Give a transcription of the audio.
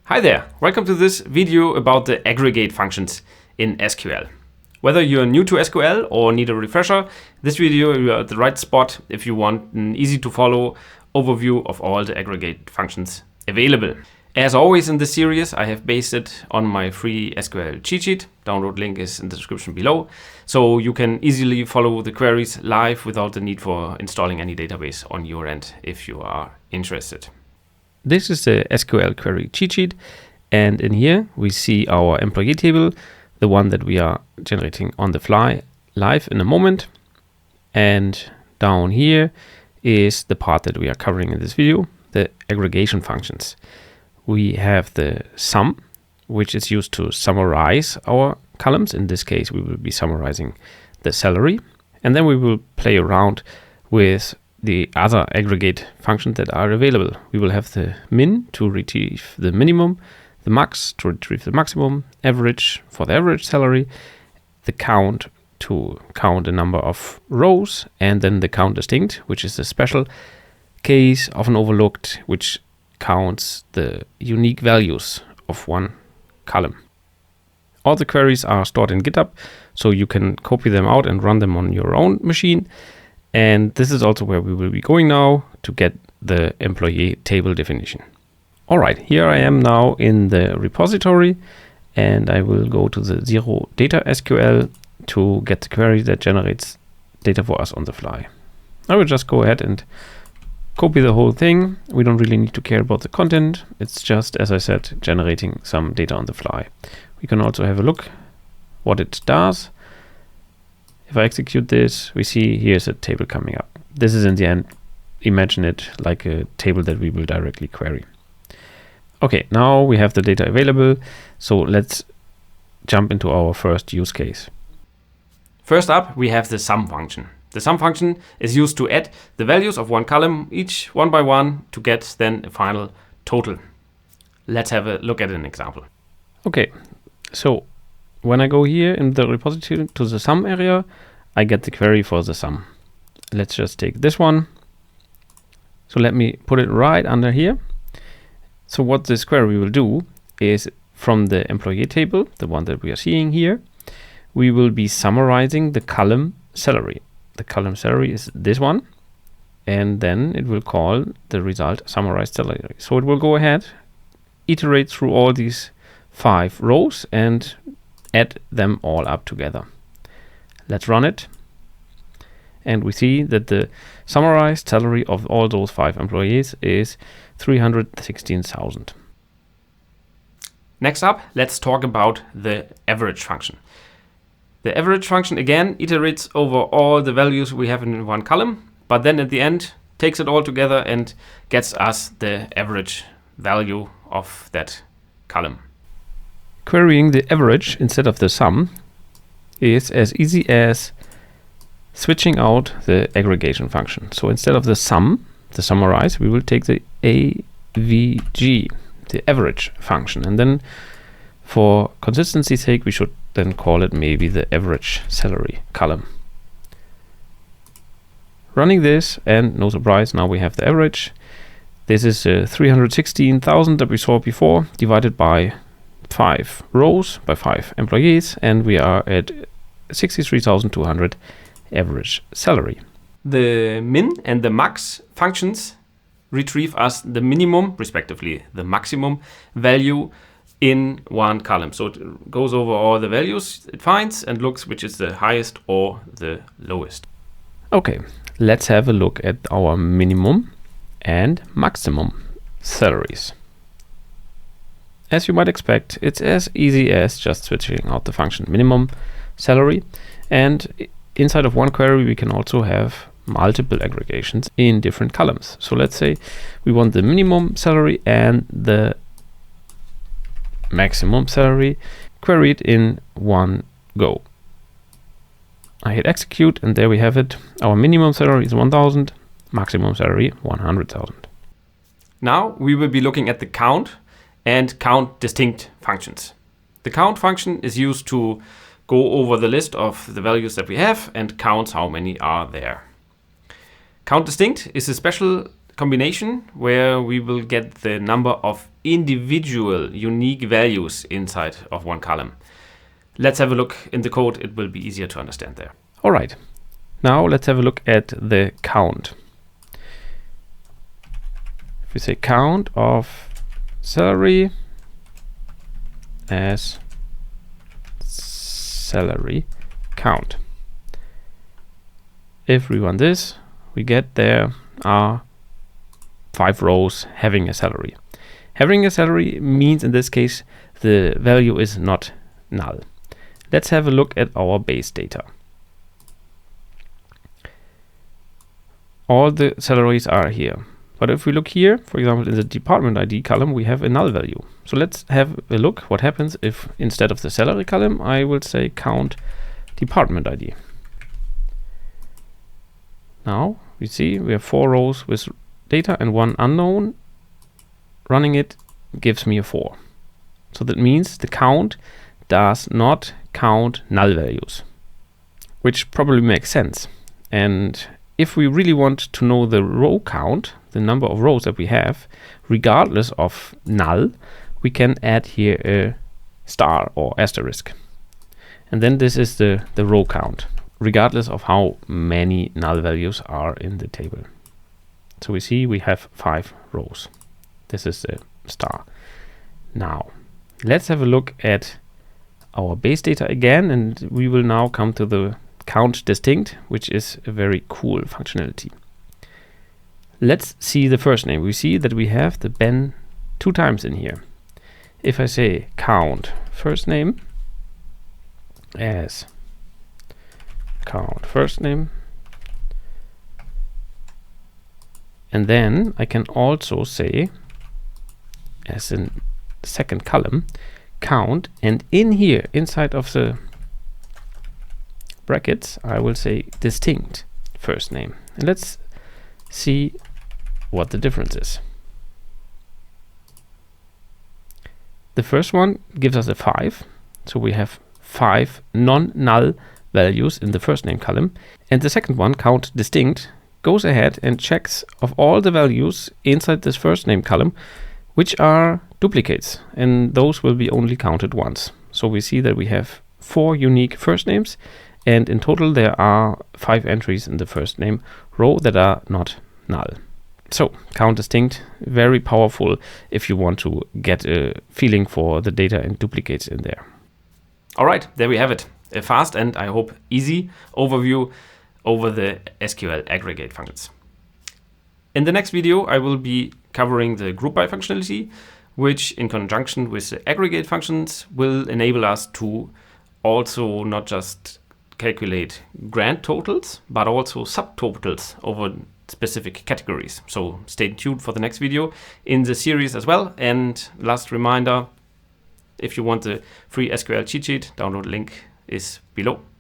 Hi there, welcome to this video about the aggregate functions in SQL. Whether you're new to SQL or need a refresher, this video you're at the right spot if you want an easy to follow overview of all the aggregate functions available. As always in this series, I have based it on my free SQL cheat sheet. Download link is in the description below, so you can easily follow the queries live without the need for installing any database on your end if you are interested. This is the SQL query cheat sheet, and in here we see our employee table, the one that we are generating on the fly live in a moment. And down here is the part that we are covering in this video, the aggregation functions. We have the sum, which is used to summarize our columns. In this case, we will be summarizing the salary, and then we will play around with the other aggregate functions that are available. We will have the min to retrieve the minimum, the max to retrieve the maximum, average for the average salary, the count to count the number of rows, and then the count distinct, which is a special case often overlooked, which counts the unique values of one column. All the queries are stored in GitHub, so you can copy them out and run them on your own machine. And this is also where we will be going now to get the employee table definition. All right, here I am now in the repository, and I will go to the zero data SQL to get the query that generates data for us on the fly. I will just go ahead and copy the whole thing. We don't really need to care about the content. It's just, as I said, generating some data on the fly. We can also have a look what it does. If I execute this, we see here's a table coming up. This is in the end, imagine it like a table that we will directly query. Okay, now we have the data available. So let's jump into our first use case. First up, we have the sum function. The sum function is used to add the values of one column, each one by one, to get then a final total. Let's have a look at an example. Okay, so when I go here in the repository to the sum area, I get the query for the sum. Let's just take this one. So let me put it right under here. So what this query will do is from the employee table, the one that we are seeing here, we will be summarizing the column salary. The column salary is this one, and then it will call the result summarized salary. So it will go ahead, iterate through all these 5 rows and add them all up together. Let's run it. And we see that the summarized salary of all those 5 employees is 316,000. Next up, let's talk about the average function. The average function again iterates over all the values we have in one column, but then at the end takes it all together and gets us the average value of that column. Querying the average instead of the sum is as easy as switching out the aggregation function. So instead of the sum, the summarize, we will take the AVG, the average function, and then for consistency's sake, we should then call it maybe the average salary column. Running this, and no surprise, now we have the average. This is 316,000 that we saw before, divided by 5 rows, by 5 employees, and we are at 63,200 average salary. The min and the max functions retrieve us the minimum, respectively the maximum value in one column. So it goes over all the values it finds and looks which is the highest or the lowest. Okay, let's have a look at our minimum and maximum salaries. As you might expect, it's as easy as just switching out the function minimum salary, and inside of one query we can also have multiple aggregations in different columns. So let's say we want the minimum salary and the maximum salary queried in one go. I hit execute, and there we have it. Our minimum salary is 1,000, maximum salary 100,000. Now we will be looking at the count and count distinct functions. The count function is used to go over the list of the values that we have and counts how many are there. Count distinct is a special combination where we will get the number of individual unique values inside of one column. Let's have a look in the code. It will be easier to understand there. All right. Now let's have a look at the count. If we say count of salary as salary count. If we run this, we get there are 5 rows having a salary. Having a salary means in this case the value is not null. Let's have a look at our base data. All the salaries are here. But if we look here, for example, in the department ID column, we have a null value. So let's have a look what happens if instead of the salary column, I will say count department ID. Now we see we have 4 rows with data and 1 unknown. Running it gives me a 4. So that means the count does not count null values, which probably makes sense. And if we really want to know the row count, the number of rows that we have, regardless of null, we can add here a star or asterisk. And then this is the row count, regardless of how many null values are in the table. So we see we have 5 rows. This is the star. Now, let's have a look at our base data again, and we will now come to the count distinct, which is a very cool functionality. Let's see the first name. We see that we have the Ben 2 times in here. If I say count first name as count first name, and then I can also say, as in the second column, count, and in here inside of the brackets I will say distinct first name. And let's see what the difference is. The first one gives us a 5, so we have 5 non-null values in the first name column, and the second one, count distinct, goes ahead and checks of all the values inside this first name column which are duplicates, and those will be only counted once. So we see that we have 4 unique first names, and in total there are 5 entries in the first name row that are not null. So count distinct, very powerful if you want to get a feeling for the data and duplicates in there. All right, there we have it. A fast and I hope easy overview over the SQL aggregate functions. In the next video, I will be covering the group by functionality, which in conjunction with the aggregate functions will enable us to also not just calculate grand totals, but also subtotals over specific categories. So stay tuned for the next video in the series as well. And last reminder, if you want the free SQL cheat sheet, download link is below.